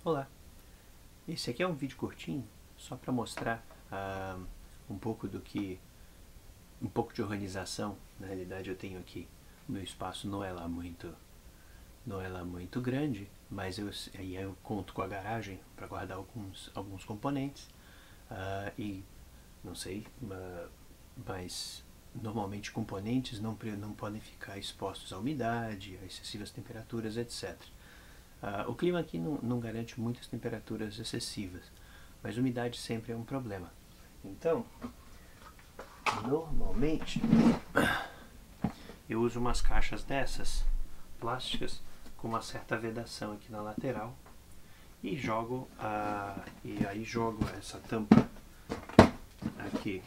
Olá, esse aqui é um vídeo curtinho só para mostrar um pouco um pouco de organização. Na realidade eu tenho aqui, o meu espaço não é lá muito grande, mas aí eu conto com a garagem para guardar alguns componentes e não sei, mas normalmente componentes não podem ficar expostos à umidade, a excessivas temperaturas, etc. O clima aqui não garante muitas temperaturas excessivas, mas umidade sempre é um problema. Então, normalmente eu uso umas caixas dessas, plásticas, com uma certa vedação aqui na lateral e jogo essa tampa aqui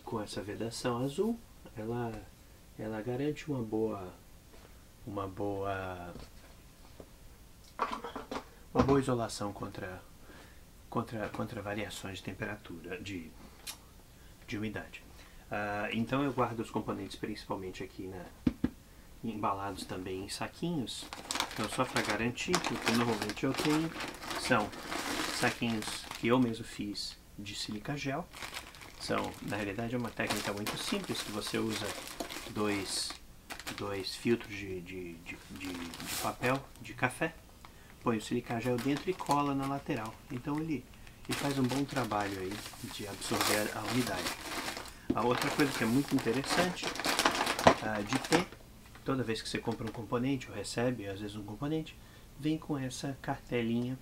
com essa vedação azul. Ela garante uma boa isolação contra variações de temperatura, de umidade. Então eu guardo os componentes principalmente aqui embalados também em saquinhos. Então, só para garantir, o que normalmente eu tenho são saquinhos que eu mesmo fiz de silica gel. Na realidade é uma técnica muito simples, que você usa dois filtros de papel de café, põe o silica gel dentro e cola na lateral. Então ele faz um bom trabalho aí de absorver a umidade. A outra coisa que é muito interessante de ter, toda vez que você compra um componente ou recebe às vezes um componente, vem com essa cartelinha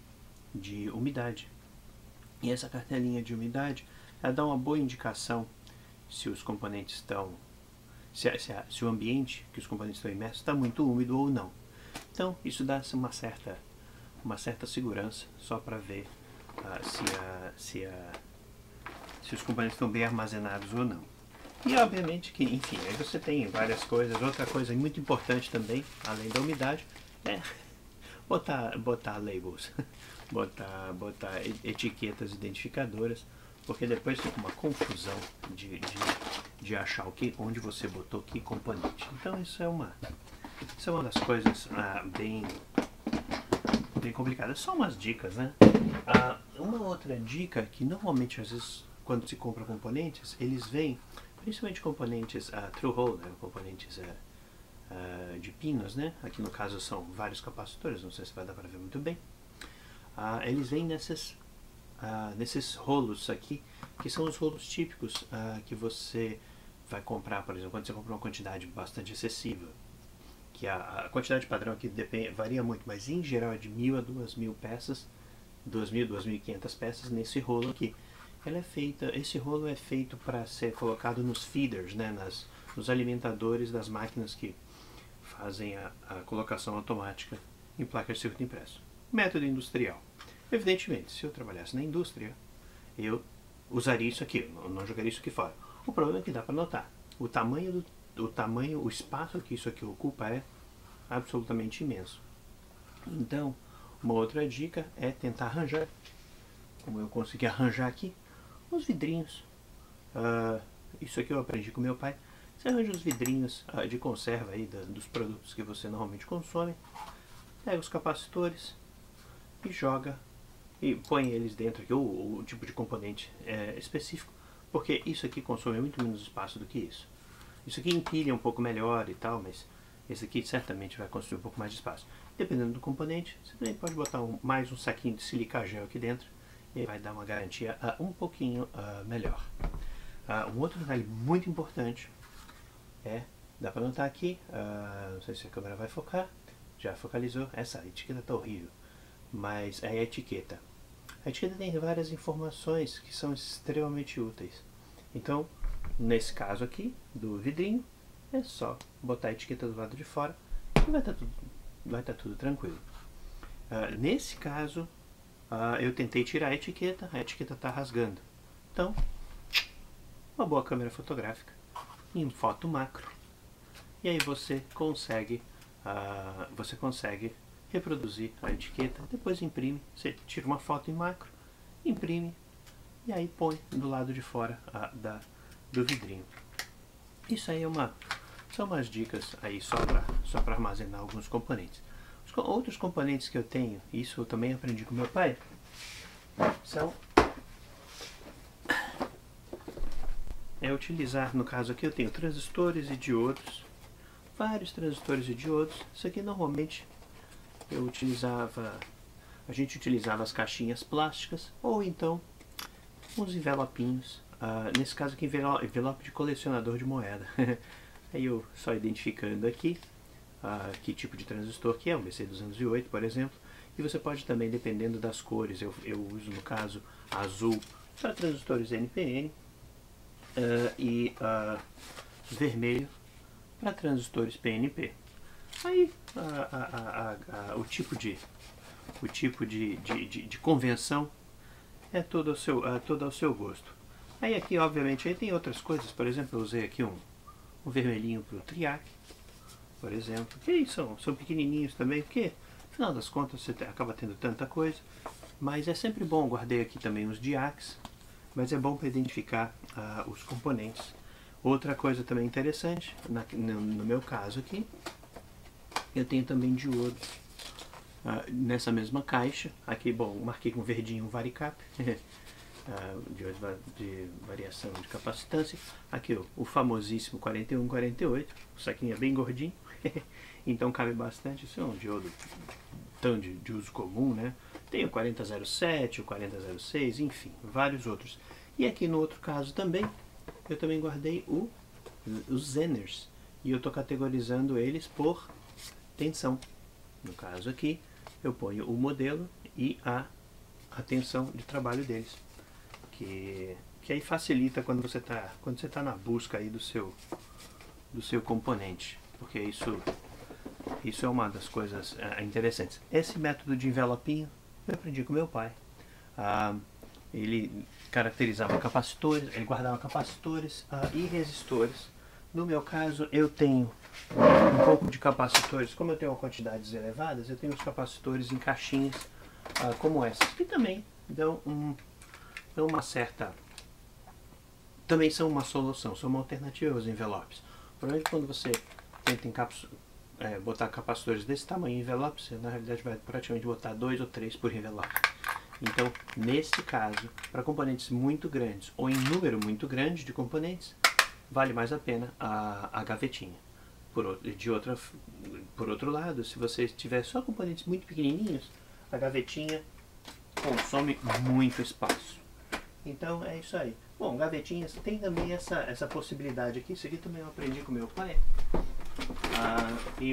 de umidade. E essa cartelinha de umidade, ela dá uma boa indicação se os componentes estão, se o ambiente que os componentes estão imersos está muito úmido ou não. Então isso dá uma certa segurança, só para ver se os componentes estão bem armazenados ou não. E obviamente que, enfim, aí você tem várias coisas. Outra coisa muito importante também, além da umidade, é botar labels, botar etiquetas identificadoras, porque depois fica uma confusão de achar onde você botou que componente. Então isso é uma das coisas bem complicadas. Só umas dicas, né? Uma outra dica que normalmente às vezes quando se compra componentes, eles vêm, principalmente componentes through hole, né? Componentes de pinos, né? Aqui no caso são vários capacitores, não sei se vai dar para ver muito bem. Eles vêm nesses rolos aqui, que são os rolos típicos que você vai comprar, por exemplo, quando você compra uma quantidade bastante excessiva, que a quantidade padrão aqui varia muito, mas em geral é de 1.000 a 2.000 peças, 2.000, 2.500 peças nesse rolo aqui. Esse rolo é feito para ser colocado nos feeders, né, nos alimentadores das máquinas que fazem a colocação automática em placas de circuito impresso. Método industrial. Evidentemente, se eu trabalhasse na indústria, eu usaria isso aqui, eu não jogaria isso aqui fora. O problema é que dá para notar. O espaço que isso aqui ocupa é absolutamente imenso. Então, uma outra dica é tentar arranjar, como eu consegui arranjar aqui, os vidrinhos. Isso aqui eu aprendi com meu pai. Você arranja os vidrinhos de conserva aí dos produtos que você normalmente consome, pega os capacitores e joga e põe eles dentro aqui, o tipo de componente específico, porque isso aqui consome muito menos espaço do que isso. Isso aqui empilha um pouco melhor e tal, mas esse aqui certamente vai consumir um pouco mais de espaço. Dependendo do componente, você também pode botar mais um saquinho de silica gel aqui dentro e vai dar uma garantia um pouquinho melhor. Um outro detalhe muito importante dá para notar aqui, não sei se a câmera vai focar, já focalizou, essa etiqueta está horrível, mas é a etiqueta. A etiqueta tem várias informações que são extremamente úteis. Então, nesse caso aqui, do vidrinho, é só botar a etiqueta do lado de fora e vai estar tudo tranquilo. Nesse caso, eu tentei tirar a etiqueta está rasgando. Então, uma boa câmera fotográfica em foto macro, e aí você consegue reproduzir a etiqueta, depois imprime, você tira uma foto em macro, imprime e aí põe do lado de fora do vidrinho. Isso aí são umas dicas aí só para armazenar alguns componentes. Os Outros componentes que eu tenho, isso eu também aprendi com meu pai, são utilizar, no caso aqui eu tenho transistores e diodos, vários transistores e diodos. Isso aqui normalmente a gente utilizava as caixinhas plásticas ou então uns envelopinhos. Nesse caso aqui, envelope de colecionador de moeda. Aí eu só identificando aqui que tipo de transistor que é, um BC208, por exemplo. E você pode também, dependendo das cores, eu uso no caso azul para transistores NPN e vermelho para transistores PNP. Aí o tipo de convenção é todo ao seu gosto. Aí aqui, obviamente, aí tem outras coisas. Por exemplo, eu usei aqui um vermelhinho para o triac, por exemplo. Que são pequenininhos também, porque, afinal das contas, você acaba tendo tanta coisa. Mas é sempre bom. Guardei aqui também os diacs, mas é bom para identificar os componentes. Outra coisa também interessante, no meu caso aqui, eu tenho também diodos nessa mesma caixa. Aqui, bom, marquei com verdinho um varicap, diodo de variação de capacitância. Aqui o famosíssimo 4148, o saquinho é bem gordinho, então cabe bastante. Isso é um diodo tão de uso comum, né? Tem o 4007, o 4006, enfim, vários outros. E aqui no outro caso também, eu também guardei os Zeners, e eu estou categorizando eles por tensão. No caso aqui, eu ponho o modelo e a tensão de trabalho deles, que aí facilita quando você está na busca aí do seu componente, porque isso é uma das coisas interessantes. Esse método de envelopinho eu aprendi com meu pai. Ele caracterizava capacitores, ele guardava capacitores e resistores. No meu caso, eu tenho um pouco de capacitores. Como eu tenho quantidades elevadas, eu tenho os capacitores em caixinhas como essas, que também dão uma certa... também são uma solução, são uma alternativa aos envelopes. Provavelmente quando você tenta botar capacitores desse tamanho em envelopes, você na realidade vai praticamente botar 2 ou 3 por envelope. Então, nesse caso, para componentes muito grandes ou em número muito grande de componentes, vale mais a pena a gavetinha. Por outro lado, se você tiver só componentes muito pequenininhos, a gavetinha consome muito espaço. Então é isso aí. Bom, gavetinhas tem também essa possibilidade aqui. Isso aqui também eu aprendi com meu pai. E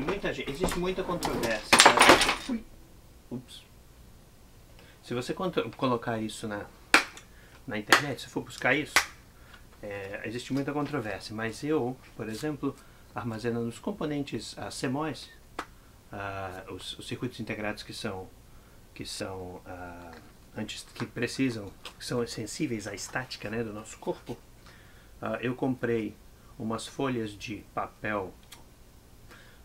existe muita controvérsia. Ups. Se você colocar isso na internet, se for buscar isso, existe muita controvérsia. Mas eu, por exemplo, armazenando os componentes CMOS, os circuitos integrados que são sensíveis à estática, né, do nosso corpo, eu comprei umas folhas de papel,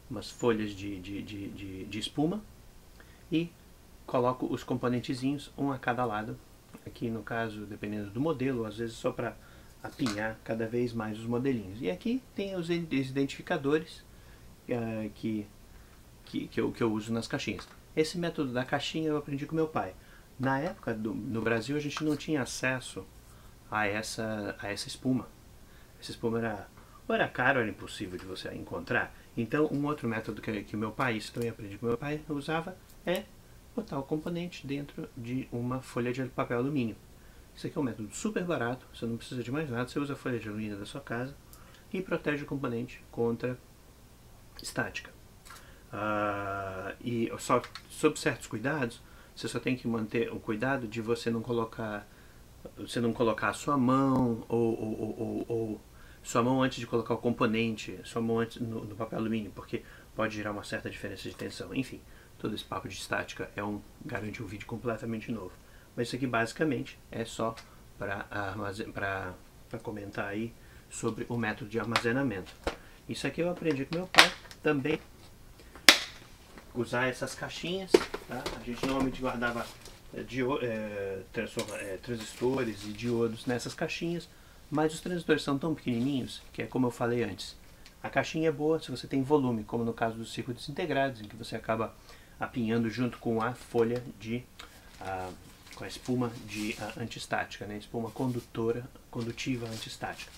umas folhas de espuma, e coloco os componentezinhos um a cada lado. Aqui no caso, dependendo do modelo, às vezes só para apinhar cada vez mais os modelinhos. E aqui tem os identificadores que eu uso nas caixinhas. Esse método da caixinha eu aprendi com meu pai. Na época, no Brasil, a gente não tinha acesso a essa espuma. Essa espuma era caro, era impossível de você encontrar. Então, um outro método que meu pai, isso também aprendi com meu pai, usava, é botar o componente dentro de uma folha de papel alumínio. Isso aqui é um método super barato, você não precisa de mais nada, você usa a folha de alumínio da sua casa e protege o componente contra estática. E só sob certos cuidados, você só tem que manter o cuidado de você não colocar a sua mão ou sua mão antes de colocar o componente, sua mão antes no papel alumínio, porque pode gerar uma certa diferença de tensão. Enfim, todo esse papo de estática garante um vídeo completamente novo. Mas isso aqui basicamente é só para comentar aí sobre o método de armazenamento. Isso aqui eu aprendi com meu pai também. Usar essas caixinhas, tá? A gente normalmente guardava transistores e diodos nessas caixinhas, mas os transistores são tão pequenininhos que é como eu falei antes. A caixinha é boa se você tem volume, como no caso dos circuitos integrados, em que você acaba apinhando junto com a folha de com a espuma de antistática, né? Espuma condutiva antistática.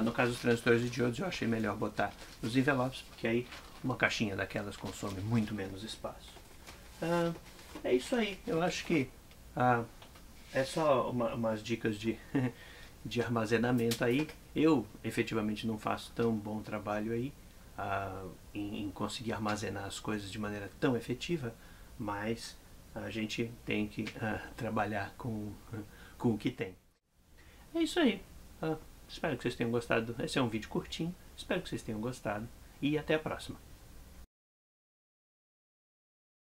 No caso dos transistores de diodos, eu achei melhor botar nos envelopes, porque aí uma caixinha daquelas consome muito menos espaço. É isso aí. Eu acho que é só umas dicas de, de armazenamento aí. Eu efetivamente não faço tão bom trabalho aí em conseguir armazenar as coisas de maneira tão efetiva, mas a gente tem que trabalhar com o que tem. É isso aí. Espero que vocês tenham gostado. Esse é um vídeo curtinho. Espero que vocês tenham gostado. E até a próxima.